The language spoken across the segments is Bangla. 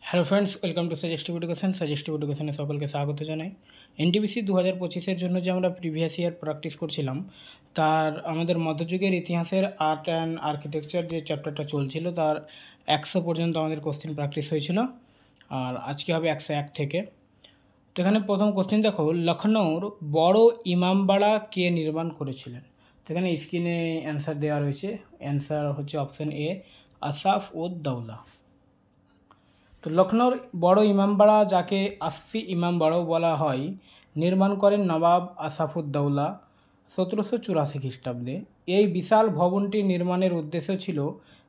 Hello friends, welcome to suggestive এডুকেশনে সকলকে স্বাগত জানাই। এনটিপিসি 2025-এর জন্য যে আমরা প্রিভিয়াস ইয়ার প্র্যাকটিস করছিলাম, তার আমাদের মধ্যযুগের ইতিহাসের আর্ট অ্যান্ড আর্কিটেকচার যে চ্যাপ্টারটা চলছিল, তার 100 পর্যন্ত আমাদের কোশ্চেন প্র্যাকটিস হয়েছিল। আর আজকে হবে 101 থেকে। তো এখানে প্রথম কোশ্চেন দেখো, লখনৌর বড় ইমামবাড়া কে নির্মাণ করেছিলেন? তো এখানে স্ক্রিনে অ্যান্সার দেওয়া রয়েছে। অ্যান্সার হচ্ছে অপশান এ, আসাফ উদ দৌলা। তো লখনৌর বড় ইমামবাড়া, যাকে আসফি ইমামবাড়াও বলা হয়, নির্মাণ করেন নবাব আসাফুদ্দৌলা 1784 খ্রিস্টাব্দে। এই বিশাল ভবনটি নির্মাণের উদ্দেশ্য ছিল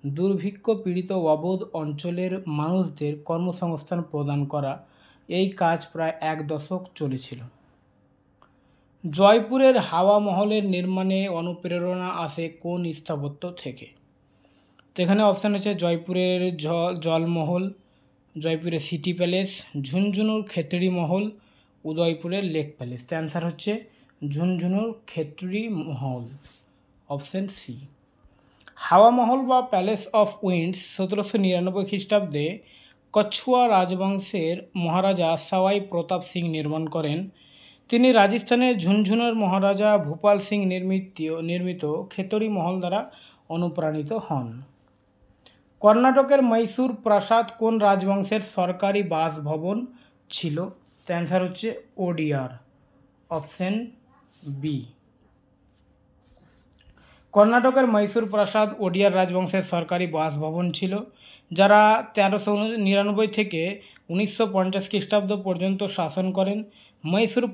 দুর্ভিক্ষ পীড়িত অবধ অঞ্চলের মানুষদের কর্মসংস্থান প্রদান করা। এই কাজ প্রায় 1 দশক চলেছিল। জয়পুরের হাওয়া মহলের নির্মাণে অনুপ্রেরণা আসে কোন স্থাপত্য থেকে? তো এখানে অপশান হচ্ছে জয়পুরের জলমহল, জয়পুরের সিটি প্যালেস, ঝুনঝুনুর খেতড়ি মহল, উদয়পুরের লেক প্যালেস। তো অ্যান্সার হচ্ছে ঝুনঝুনুর খেতড়ি মহল, অপশান সি। হাওয়া মহল বা প্যালেস অফ উইন্ডস 1799 খ্রিস্টাব্দে কছুয়া রাজবংশের মহারাজা সওয়াই প্রতাপ সিং নির্মাণ করেন। তিনি রাজস্থানের ঝুনঝুনুর মহারাজা ভূপাল সিং নির্মিত খেতড়ি মহল দ্বারা অনুপ্রাণিত হন। কর্ণাটকের মহীশূর প্রাসাদ কোন রাজবংশের সরকারি বাসভবন ছিল? তো অ্যান্সার হচ্ছে ওডিয়ার, অপশন বি। কর্ণাটকের মহীশূর প্রাসাদ ওডিয়ার রাজবংশের সরকারি বাসভবন ছিল, যারা 1399 থেকে 1950 খ্রিস্টাব্দ পর্যন্ত শাসন করেন। মহীশূর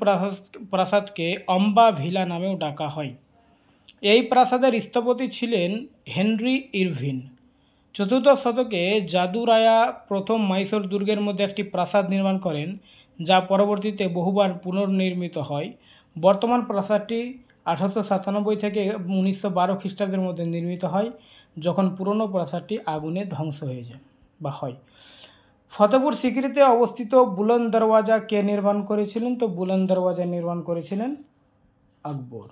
প্রাসাদকে অম্বা ভিলা নামেও ডাকা হয়। এই প্রাসাদের স্থপতি ছিলেন হেনরি ইরভিন। 14 শতকে যাদুরায়া প্রথম মহীশূর দুর্গের মধ্যে একটি প্রাসাদ নির্মাণ করেন, যা পরবর্তীতে বহুবার পুনর্নির্মিত হয়। বর্তমান প্রাসাদটি 1897 থেকে 1912 খ্রিস্টাব্দের মধ্যে নির্মিত হয়, যখন পুরনো প্রাসাদটি আগুনে ধ্বংস হয়ে যায় বা হয়। ফতেপুর সিকরিতে অবস্থিত বুলন্দ দরওয়াজা কে নির্মাণ করেছিলেন? তো বুলন্দ দরওয়াজা নির্মাণ করেছিলেন আকবর।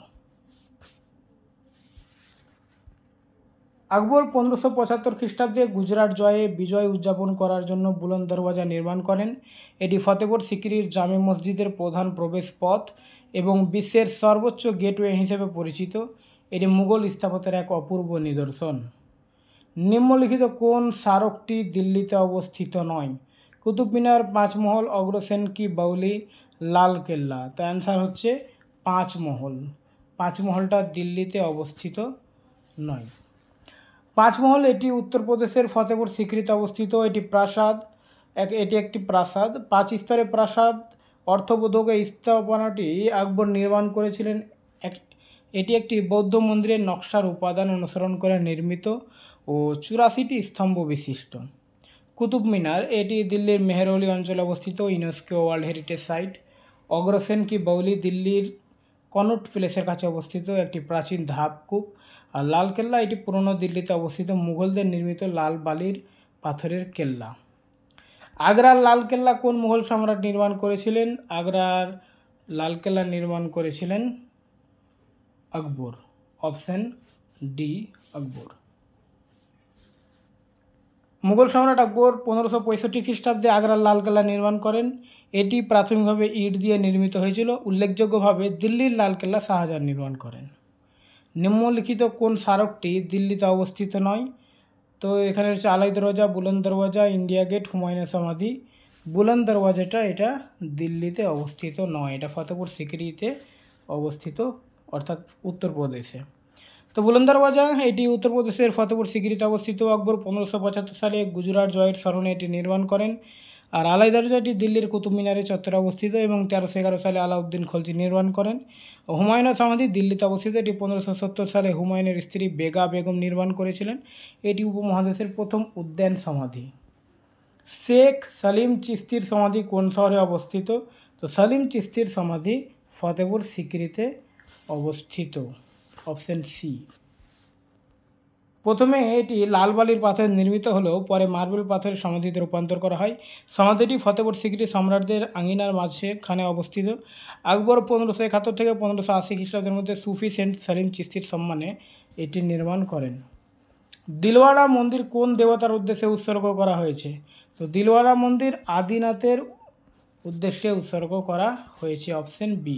আকবর 1575 খ্রিস্টাব্দে গুজরাট জয়ে বিজয় উদযাপন করার জন্য বুলন্দ দরওয়াজা নির্মাণ করেন। এটি ফতেপুর সিকরির জামে মসজিদের প্রধান প্রবেশ পথ এবং বিশ্বের সর্বোচ্চ গেটওয়ে হিসেবে পরিচিত। এটি মুঘল স্থাপত্যের এক অপূর্ব নিদর্শন। নিম্নলিখিত কোন স্মারকটি দিল্লিতে অবস্থিত নয়? কুতুব মিনার, পাঁচমহল, অগ্রসেন কি বাউলি, লাল কেল্লা। তো অ্যান্সার হচ্ছে পাঁচমহল। পাঁচমহলটা দিল্লিতে অবস্থিত নয়। পাঁচমহল এটি উত্তরপ্রদেশের ফতেপুর সিকরিতে অবস্থিত। এটি একটি প্রাসাদ, 5 স্তরের প্রাসাদ। অর্থবোধক এই স্থাপনাটি আকবর নির্মাণ করেছিলেন। এটি একটি বৌদ্ধ মন্দিরের নকশার উপাদান অনুসরণ করে নির্মিত ও 84টি স্তম্ভ বিশিষ্ট। কুতুব মিনার এটি দিল্লির মেহরৌলি অঞ্চলে অবস্থিত, UNESCO world heritage site. Agrasen ki Baoli দিল্লির কনট প্লেসের কাছে অবস্থিত, একটি প্রাচীন ধাপকূপ। আর লালকেল্লা এটি পুরনো দিল্লিতে অবস্থিত মুঘলদের নির্মিত লাল বালির পাথরের কেল্লা। আগ্রার লালকেল্লা কোন মুঘল সম্রাট নির্মাণ করেছিলেন? আগ্রার লালকেল্লা নির্মাণ করেছিলেন আকবর, অপশন ডি আকবর। মুঘল সম্রাট আকবর 1565 খ্রিস্টাব্দে আগ্রার লালকেল্লা নির্মাণ করেন। এটি প্রাথমিকভাবে ইট দিয়ে নির্মিত হয়েছিল। উল্লেখযোগ্যভাবে দিল্লির লালকেল্লা শাহজাহান নির্মাণ করেন। নিম্নলিখিত কোন স্মারকটি দিল্লিতে অবস্থিত নয়? তো এখানে হচ্ছে আলাই দরওয়াজা, বুলন্দ দরওয়াজা, ইন্ডিয়া গেট, হুমায়ুনের সমাধি। বুলন্দ দরওয়াজাটা এটা দিল্লিতে অবস্থিত নয়, এটা ফতেপুর সিকরিতে অবস্থিত, অর্থাৎ উত্তরপ্রদেশে। তো বুলন্দ দরওয়াজা এটি উত্তরপ্রদেশের ফতেপুর সিকরিতে অবস্থিত। আকবর 1575 সালে গুজরাট জয়ের স্মরণে এটি নির্মাণ করেন। আর আলাই দরওয়াজাটি দিল্লির কুতুব মিনারের চত্বরে অবস্থিত এবং 1311 সালে আলাউদ্দিন খলজি নির্মাণ করেন। হুমায়ুনের সমাধি দিল্লিতে অবস্থিত। এটি 1570 সালে হুমায়ুনের স্ত্রী বেগা বেগম নির্মাণ করেছিলেন। এটি উপমহাদেশের প্রথম উদ্যান সমাধি। শেখ সালিম চিশতির সমাধি কোন শহরে অবস্থিত? তো সালিম চিশতির সমাধি ফতেপুর সিকরিতে অবস্থিত, অপশন সি। প্রথমে এটি লাল বালির পাথরে নির্মিত হলেও পরে মার্বেল পাথরের সমাধিতে রূপান্তর করা হয়। সমাধিটি ফতেপুর সিকরি সম্রাটদের আঙিনার মাঝখানে অবস্থিত। আকবর 1571 থেকে 1580 খ্রিস্টাব্দের মধ্যে সুফি সেন্ট সালিম চিশতির সম্মানে এটি নির্মাণ করেন। দিলওয়ারা মন্দির কোন দেবতার উদ্দেশ্যে উৎসর্গ করা হয়েছে? তো দিলওয়ারা মন্দির আদিনাথের উদ্দেশ্যে উৎসর্গ করা হয়েছে, অপশন বি।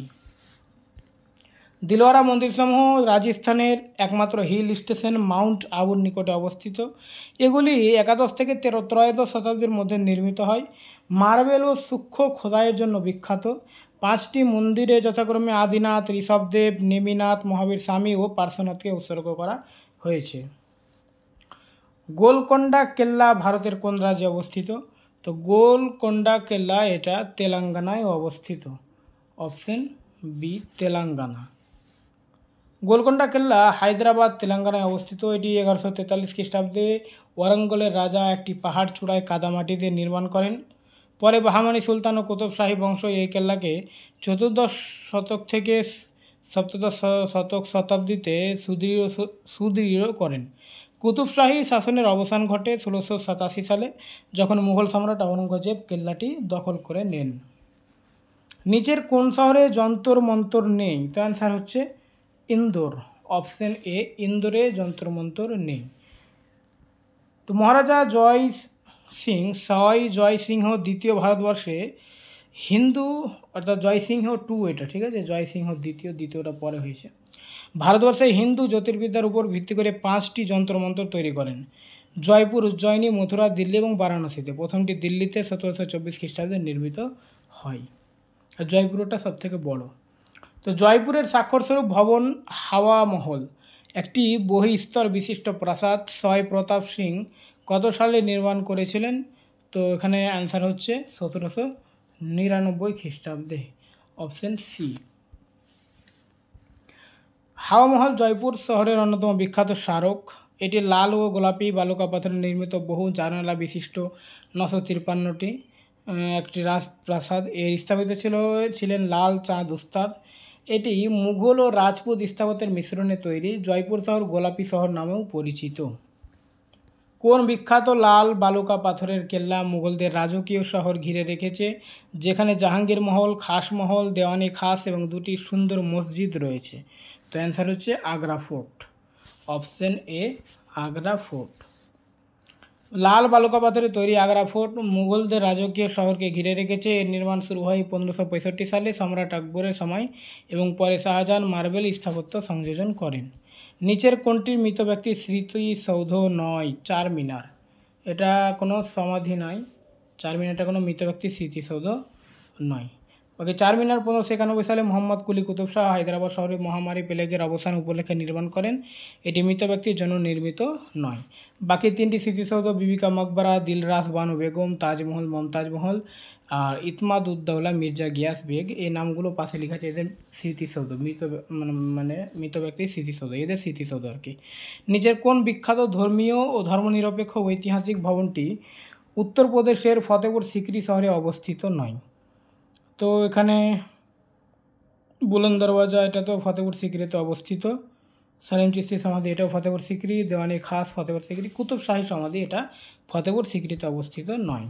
দিলওয়ারা মন্দিরসমূহ রাজস্থানের একমাত্র হিল স্টেশন মাউন্ট আবুর নিকটে অবস্থিত। এগুলি একাদশ থেকে ত্রয়োদশ শতাব্দীর মধ্যে নির্মিত হয়। মার্বেল ও সূক্ষ্ম খোদাইয়ের জন্য বিখ্যাত। 5টি মন্দিরে যথাক্রমে আদিনাথ, ঋষভদেব, নেমিনাথ, মহাবীর স্বামী ও পার্শ্বনাথকে উৎসর্গ করা হয়েছে। গোলকোন্ডা কেল্লা ভারতের কোন রাজ্যে অবস্থিত? তো গোলকোন্ডা কেল্লা এটা তেলেঙ্গানায় অবস্থিত, অপশন বি তেলেঙ্গানা। গোলকোন্ডা কেল্লা হায়দ্রাবাদ তেলেঙ্গানায় অবস্থিত। এটি 1143 খ্রিস্টাব্দে ওয়ারঙ্গলের রাজা একটি পাহাড় চূড়ায় কাদামাটি দিয়ে নির্মাণ করেন। পরে বাহামানি সুলতান ও কুতুব শাহী বংশ এই কেল্লাকে 14 শতক থেকে 17 শতাব্দীতে সুদৃঢ় করেন। কুতুব শাহী শাসনের অবসান ঘটে 1687 সালে, যখন মুঘল সম্রাট আওরঙ্গজেব কেল্লাটি দখল করে নেন। নিচের কোন শহরে যন্তর মন্তর নেই? তো অ্যান্সার হচ্ছে ইন্দোর, অপশন এ ইন্দোরে যন্তর মন্তর নেই। তো মহারাজা জয় সিংহ দ্বিতীয় ভারতবর্ষে হিন্দু, অর্থাৎ জয়সিংহ টু এটা, ঠিক আছে, জয়সিংহ দ্বিতীয়টা পরে হয়েছে। ভারতবর্ষে হিন্দু জ্যোতির্বিদ্যার উপর ভিত্তি করে 5টি যন্ত্রমন্ত্র তৈরি করেন। জয়পুর, উজ্জয়িনী, মথুরা, দিল্লি এবং বারাণসীতে। প্রথমটি দিল্লিতে 1724 খ্রিস্টাব্দে নির্মিত হয়। আর জয়পুরটা সবথেকে বড়। তো জয়পুরের স্বাক্ষরস্বরূপ ভবন হাওয়া মহল একটি বহিস্তর বিশিষ্ট প্রাসাদ। সয় প্রতাপ সিং কত সালে নির্মাণ করেছিলেন? তো এখানে অ্যান্সার হচ্ছে 1799 খ্রিস্টাব্দে, অপশন সি। হাওয়া মহল জয়পুর শহরের অন্যতম বিখ্যাত স্মারক। এটি লাল ও গোলাপি বালুকা পাথরে নির্মিত বহু জানালা বিশিষ্ট 953টি একটি রাজপ্রাসাদ। এর স্থাপিত ছিলেন লাল চাঁদ উস্তাদ। এটি মুঘল ও রাজপুত স্থাপত্যের মিশ্রণে তৈরি। জয়পুর শহর গোলাপি শহর নামেও পরিচিত। কোন বিখ্যাত লাল বালুকা পাথরের কেল্লা মুঘলদের রাজকীয় শহর ঘিরে রেখেছে, যেখানে জাহাঙ্গীর মহল, খাস মহল, দেওয়ানি খাস এবং 2টি সুন্দর মসজিদ রয়েছে? তো অ্যান্সার হচ্ছে Agra fort, option A Agra fort. লাল বালুকা পাথরে তৈরি আগ্রা ফোর্ট মুঘলদের রাজকীয় শহরকে ঘিরে রেখেছে। এর নির্মাণ শুরু হয় 1565 সালে সম্রাট আকবরের সময় এবং পরে শাহজাহান মার্বেল স্থাপত্য সংযোজন করেন। নিচের কোনটির মৃত ব্যক্তির স্মৃতিসৌধ নয়? চারমিনার, এটা কোনো সমাধি নয়। চারমিনারটা কোনো মৃত ব্যক্তির স্মৃতিসৌধ নয়। ওকে, চারমিনার 1591 সালে মোহাম্মদ কুলি কুতুব শাহ হায়দ্রাবাদ শহরে মহামারী প্লেগের অবসান উপলক্ষে নির্মাণ করেন। এটি মৃত ব্যক্তির জন্য নির্মিত নয়। বাকি 3টি স্মৃতিসৌধ বিবিকা মকবরা, দিলরাস বানু বেগম, তাজমহল মমতাজ মহল আর ইতমাদ উদ্দৌলা মির্জা গিয়াস বেগ, এই নামগুলো পাশে লেখা আছে এদের স্মৃতিসৌধ, মৃত ব্যক্তির স্মৃতিসৌধ, এদের স্মৃতিসৌধ আর কি। নিচের কোন বিখ্যাত ধর্মীয় ও ধর্মনিরপেক্ষ ঐতিহাসিক ভবনটি উত্তরপ্রদেশের ফতেপুর সিকরি শহরে অবস্থিত নয়? তো এখানে বুলন্দ দরওয়াজা, এটা তো ফতেপুর সিকরিতে অবস্থিত। সালিম চিশতি সমাধি, এটাও ফতেপুর সিকরি। দেওয়ানি খাস ফতেপুর সিকরি। কুতুব শাহী সমাধি, এটা ফতেপুর সিকরিতে অবস্থিত নয়।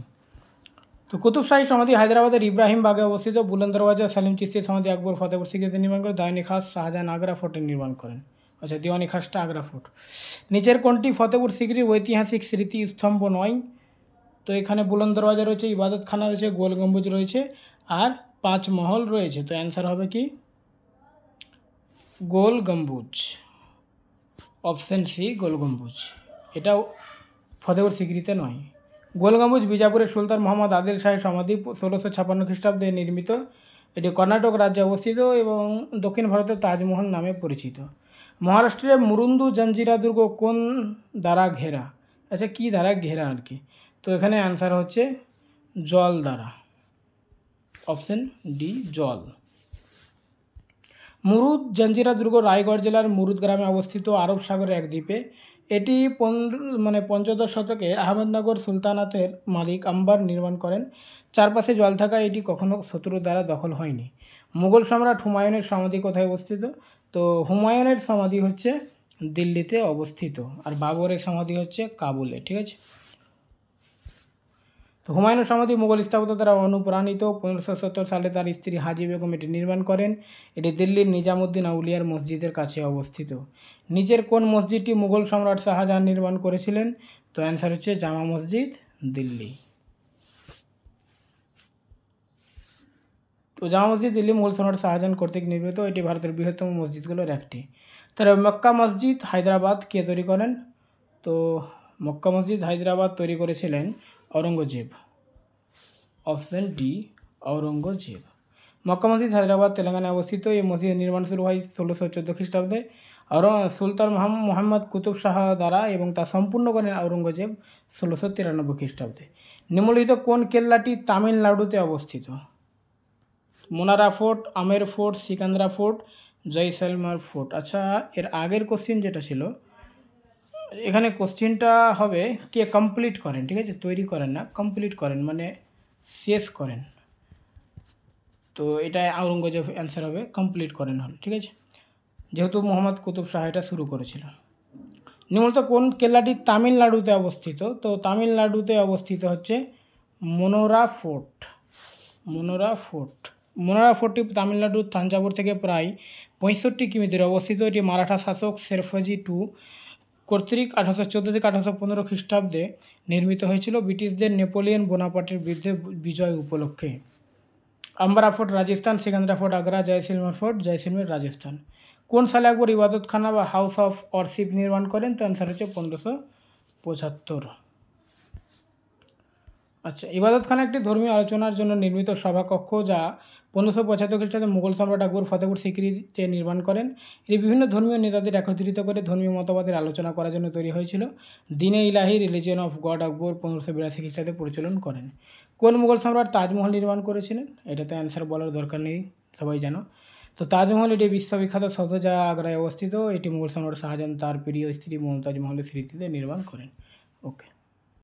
তো কুতুব শাহী সমাধি হায়দ্রাবাদের ইব্রাহিম বাগে অবস্থিত। বুলন্দ দরওয়াজা সালিম চিশতি সমাধি আকবর ফতেপুর সিকরিতে নির্মাণ করে। দেওয়ানি খাস শাহজাহান আগ্রা ফোর্টে নির্মাণ করেন। আচ্ছা, দেওয়ানি খাসটা আগ্রা ফোর্ট। নিচের কোনটি ফতেপুর সিকরির ঐতিহাসিক স্মৃতিস্তম্ভ নয়? তো এখানে বুলন্দ দরওয়াজা রয়েছে, ইবাদতখানা রয়েছে, গোল গম্বুজ রয়েছে আর 5 মহল রয়েছে। তো অ্যান্সার হবে কি গোল গম্বুজ, অপশন সি গোল গম্বুজ। এটাও ফতেপুর সিকরিতে নয়। গোল গম্বুজ বিজাপুরের সুলতান মোহাম্মদ আদিল শাহের সমাধি 1656 খ্রিস্টাব্দে নির্মিত। এটি কর্ণাটক রাজ্যে অবস্থিত এবং দক্ষিণ ভারতের তাজমহল নামে পরিচিত। মহারাষ্ট্রের মুরুন্দু জঞ্জিরা দুর্গ কোন দ্বারা ঘেরা? আচ্ছা, কী দ্বারা ঘেরা আর কি? তো এখানে অ্যান্সার হচ্ছে জল দ্বারা, অপশন ডি জল। মুরুদ জঞ্জিরা দুর্গ রায়গড় জেলার মুরুদ গ্রামে অবস্থিত, আরব সাগরের এক দ্বীপে। এটি 15 শতকে আহমেদনগর সুলতানাতের মালিক আম্বার নির্মাণ করেন। চারপাশে জল থাকা এটি কখনো শত্রুর দ্বারা দখল হয়নি। মুঘল সম্রাট হুমায়ুনের সমাধি কোথায় অবস্থিত? তো হুমায়ুনের সমাধি হচ্ছে দিল্লিতে অবস্থিত আর বাবরের সমাধি হচ্ছে কাবুলে, ঠিক আছে। তো হুমায়ুনের সমাধি মুঘল স্থাপত্য দ্বারা অনুপ্রাণিত। 1570 সালে তার স্ত্রী হাজি বেগম এটি নির্মাণ করেন। এটি দিল্লির নিজামুদ্দিন আউলিয়ার মসজিদের কাছে অবস্থিত। নিচের কোন মসজিদটি মুঘল সম্রাট শাহজাহান নির্মাণ করেছিলেন? তো অ্যান্সার হচ্ছে জামা মসজিদ, দিল্লি। তো জামা মসজিদ দিল্লি মুঘল সম্রাট শাহজাহান কর্তৃক নির্মিত। এটি ভারতের বৃহত্তম মসজিদগুলোর একটি। তার মক্কা মসজিদ হায়দ্রাবাদ কে তৈরি করেন? তো মক্কা মসজিদ হায়দ্রাবাদ তৈরি করেছিলেন ঔরঙ্গজেব। Option D, Aurangzeb. মক্কা মসজিদ হায়দ্রাবাদ তেলেঙ্গানায় অবস্থিত। এই মসজিদের নির্মাণ শুরু হয় 1614 খ্রিস্টাব্দে সুলতান মোহাম্মদ কুতুব শাহ দ্বারা এবং তা সম্পূর্ণ করেন ঔরঙ্গজেব 1693 খ্রিস্টাব্দে। নিম্নলিখিত কোন কেল্লাটি তামিলনাড়ুতে অবস্থিত? মোনারা ফোর্ট, আমের ফোর্ট, সিকান্দ্রা ফোর্ট, জয়সালমার ফোর্ট। আচ্ছা, এর আগের কোশ্চিন যেটা ছিল, এখানে কোশ্চিনটা হবে কে কমপ্লিট করেন, ঠিক আছে, তৈরি করেন না, কমপ্লিট করেন মানে শেষ করেন। তো এটা ঔরঙ্গজেব অ্যান্সার হবে, কমপ্লিট করেন হল, ঠিক আছে, যেহেতু মোহাম্মদ কুতুব শাহ এটা শুরু করেছিল। নিম্নলিখিত কোন কেল্লাটি তামিলনাড়ুতে অবস্থিত? তো তামিলনাড়ুতে অবস্থিত হচ্ছে মোনোরা ফোর্ট। মোনোরা ফোর্ট। মোনোরা ফোর্টটি তামিলনাড়ুর তাঞ্জাবুর থেকে প্রায় 65 কিমি দূরে অবস্থিত। এটি মারাঠা শাসক শেরফাজি টু কর্তৃক 1814 থেকে 1815 খ্রিস্টাব্দে নির্মিত হয়েছিল ব্রিটিশদের নেপোলিয়ন বোনাপার্টের বিরুদ্ধে বিজয় উপলক্ষে। আম্বারা fort Rajasthan, Sikandra fort Agra, Jaisalmer fort Jaisalmer Rajasthan. কোন সালে আকবর ইবাদতখানা বা হাউস অফ ওয়ারশিপ নির্মাণ করেন? তো অ্যান্সার হচ্ছে 1575। আচ্ছা, ইবাদতখানা একটি ধর্মীয় আলোচনার জন্য নির্মিত সভাকক্ষ যা 1575 খ্রিস্টাব্দে মুঘল সম্রাট আকবর ফতেপুর সিক্রিতে নির্মাণ করেন। এটি বিভিন্ন ধর্মীয় নেতাদের একত্রিত করে ধর্মীয় মতবাদের আলোচনা করার জন্য তৈরি হয়েছিল। দিনে ইলাহি রিলিজিয়ন অফ গড আকবর 1582 খ্রিস্টাব্দে পরিচালন করেন। কোন মুঘল সম্রাট তাজমহল নির্মাণ করেছিলেন? এটাতে অ্যান্সার বলার দরকার নেই, সবাই জানো। তো তাজমহল এটি বিশ্ববিখ্যাত শব্দ যা আগ্রায় অবস্থিত। এটি মুঘল সম্রাট শাহজাহান তার প্রিয় স্ত্রী মমতাজ মহলের স্মৃতিতে নির্মাণ করেন। ওকে।